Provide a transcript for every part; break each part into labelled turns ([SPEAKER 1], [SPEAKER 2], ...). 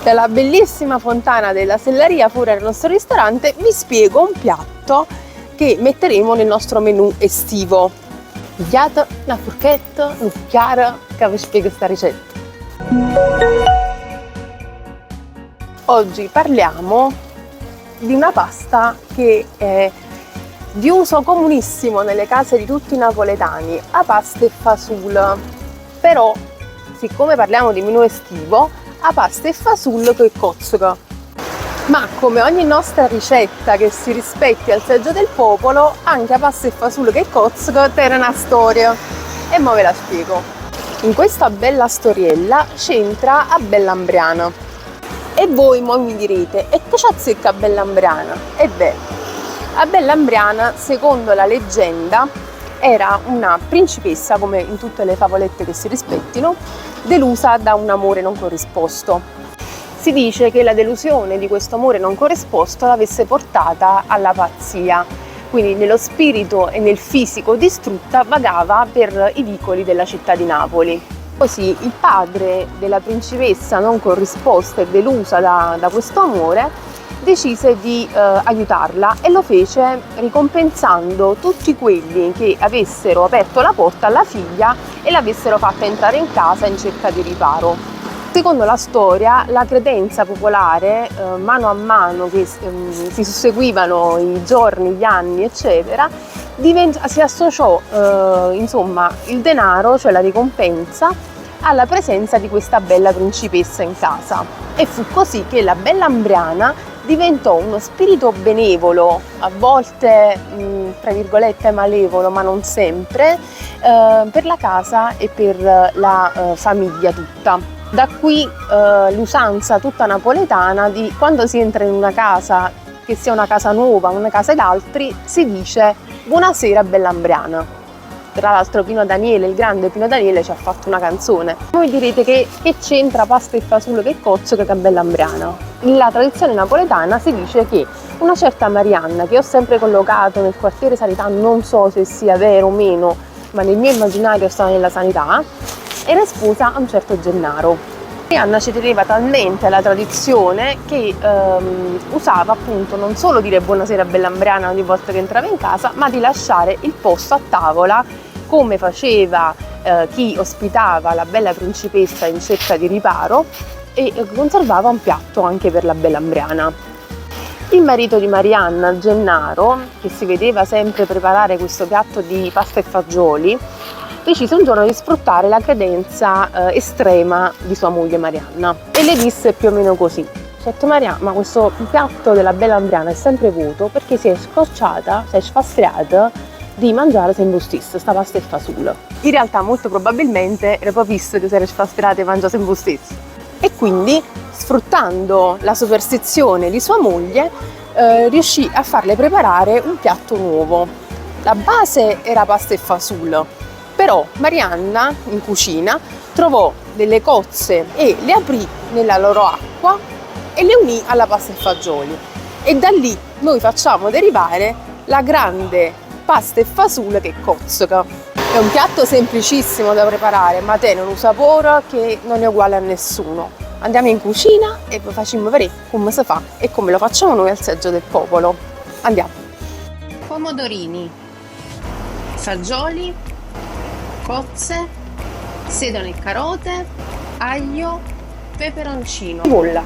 [SPEAKER 1] Dalla bellissima fontana della Selleria fuori al nostro ristorante vi spiego un piatto che metteremo nel nostro menù estivo. Vediate la forchetta, un cucchiaio che vi spiego questa ricetta. Oggi parliamo di una pasta che è di uso comunissimo nelle case di tutti i napoletani, a pasta e fasul. Però, siccome parliamo di menù estivo, a pasta e fasul che cozzuca. Ma come ogni nostra ricetta che si rispetti al seggio del popolo, anche a pasta e fasul che cozzuca tiene una storia. E mo ve la spiego. In questa bella storiella c'entra a Bellambriana. E voi mo mi direte, e che c'azzecca a Bellambriana? E beh, a Bellambriana, secondo la leggenda, era una principessa, come in tutte le favolette che si rispettino, delusa da un amore non corrisposto. Si dice che la delusione di questo amore non corrisposto l'avesse portata alla pazzia, quindi nello spirito e nel fisico distrutta vagava per i vicoli della città di Napoli. Così il padre della principessa non corrisposta e delusa da questo amore decise di aiutarla e lo fece ricompensando tutti quelli che avessero aperto la porta alla figlia e l'avessero fatta entrare in casa in cerca di riparo. Secondo la storia, la credenza popolare, mano a mano che si susseguivano i giorni, gli anni, eccetera, si associò insomma il denaro, cioè la ricompensa, alla presenza di questa bella principessa in casa. E fu così che la Bellambriana diventò uno spirito benevolo, a volte tra virgolette malevolo, ma non sempre, per la casa e per la famiglia tutta. Da qui l'usanza tutta napoletana di quando si entra in una casa, che sia una casa nuova, una casa d'altri, si dice buonasera Bellambriana. Tra l'altro Pino Daniele, il grande Pino Daniele, ci ha fatto una canzone. Voi direte che c'entra pasta e fasul che cozzuca che Bellambriana? Nella tradizione napoletana si dice che una certa Marianna, che ho sempre collocato nel quartiere Sanità, non so se sia vero o meno, ma nel mio immaginario sta nella Sanità, era sposa a un certo Gennaro. Marianna ci teneva talmente alla tradizione che usava appunto non solo dire buonasera Bellambriana ogni volta che entrava in casa, ma di lasciare il posto a tavola come faceva chi ospitava la bella principessa in cerca di riparo, e conservava un piatto anche per la Bellambriana. Il marito di Marianna, Gennaro, che si vedeva sempre preparare questo piatto di pasta e fagioli, decise un giorno di sfruttare la credenza estrema di sua moglie Marianna e le disse più o meno così: certo Marianna, ma questo piatto della Bellambriana è sempre vuoto perché si è sfastriata di mangiare se imbustisse sta pasta e fasul. In realtà molto probabilmente era proprio visto che si era sfastriata e mangiava se imbustisse, e quindi, sfruttando la superstizione di sua moglie, riuscì a farle preparare un piatto nuovo. La base era pasta e fasul, però Marianna in cucina trovò delle cozze e le aprì nella loro acqua e le unì alla pasta e fagioli, e da lì noi facciamo derivare la grande pasta e fasul che cozzuca. È un piatto semplicissimo da preparare, ma tiene un sapore che non è uguale a nessuno. Andiamo in cucina e vi facciamo vedere come si fa e come lo facciamo noi al seggio del popolo. Andiamo. Pomodorini, fagioli, cozze, sedano e carote, aglio, peperoncino, cipolla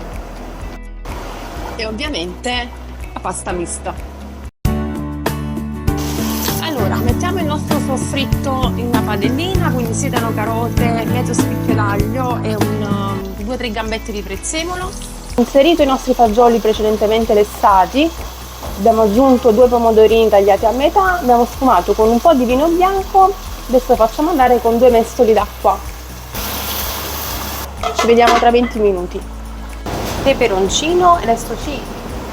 [SPEAKER 1] e ovviamente la pasta mista. Allora, mettiamo il nostro soffritto in una padellina, quindi sedano, carote, mezzo spicchio d'aglio e 2-3 gambetti di prezzemolo. Inserito i nostri fagioli precedentemente lessati, abbiamo aggiunto 2 pomodorini tagliati a metà, abbiamo sfumato con un po' di vino bianco. Adesso facciamo andare con 2 mestoli d'acqua. Ci vediamo tra 20 minuti. Peperoncino, e adesso ci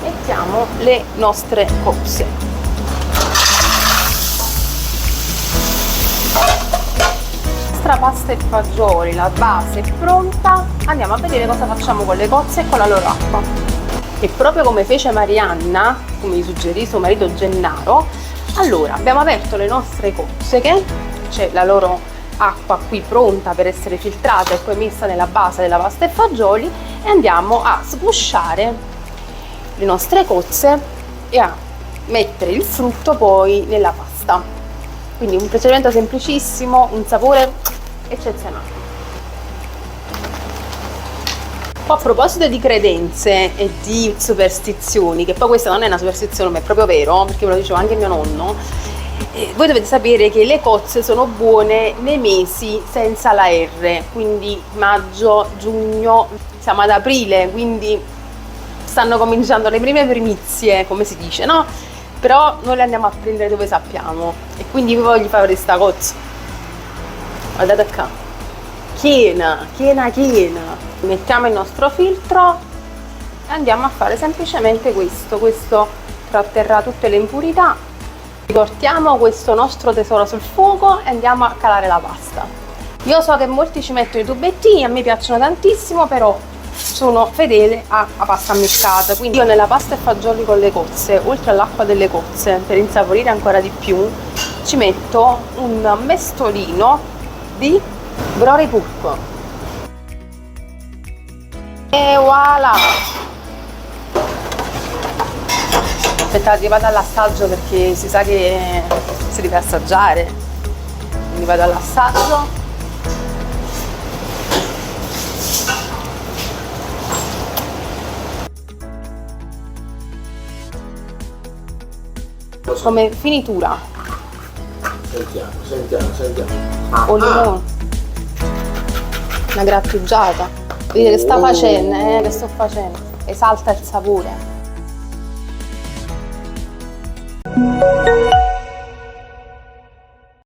[SPEAKER 1] mettiamo le nostre cozze. La pasta e fagioli, la base è pronta. Andiamo a vedere cosa facciamo con le cozze e con la loro acqua. E proprio come fece Marianna, come gli suggerì suo marito Gennaro, allora abbiamo aperto le nostre cozze, c'è la loro acqua qui pronta per essere filtrata e poi messa nella base della pasta e fagioli, e andiamo a sgusciare le nostre cozze e a mettere il frutto poi nella pasta. Quindi un procedimento semplicissimo, un sapore eccezionale. A proposito di credenze e di superstizioni, che poi questa non è una superstizione ma è proprio vero, perché me lo diceva anche mio nonno, voi dovete sapere che le cozze sono buone nei mesi senza la R, quindi maggio, giugno, siamo ad aprile, quindi stanno cominciando le prime primizie, come si dice, no? Però noi le andiamo a prendere dove sappiamo, e quindi vi voglio fare questa cozza. Guardate qua, piena. Mettiamo il nostro filtro e andiamo a fare semplicemente questo tratterrà tutte le impurità. Riportiamo questo nostro tesoro sul fuoco e andiamo a calare la pasta. Io so che molti ci mettono i tubettini, a me piacciono tantissimo, però sono fedele alla pasta ammiccata, quindi io nella pasta e fagioli con le cozze, oltre all'acqua delle cozze, per insaporire ancora di più, ci metto un mestolino di Brori Pulpo. E voilà! Aspettate, vado all'assaggio perché si sa che si deve assaggiare, quindi vado all'assaggio. Come finitura. Sentiamo. O limone. Una grattugiata. Vedete che sta facendo, che sto facendo. Esalta il sapore.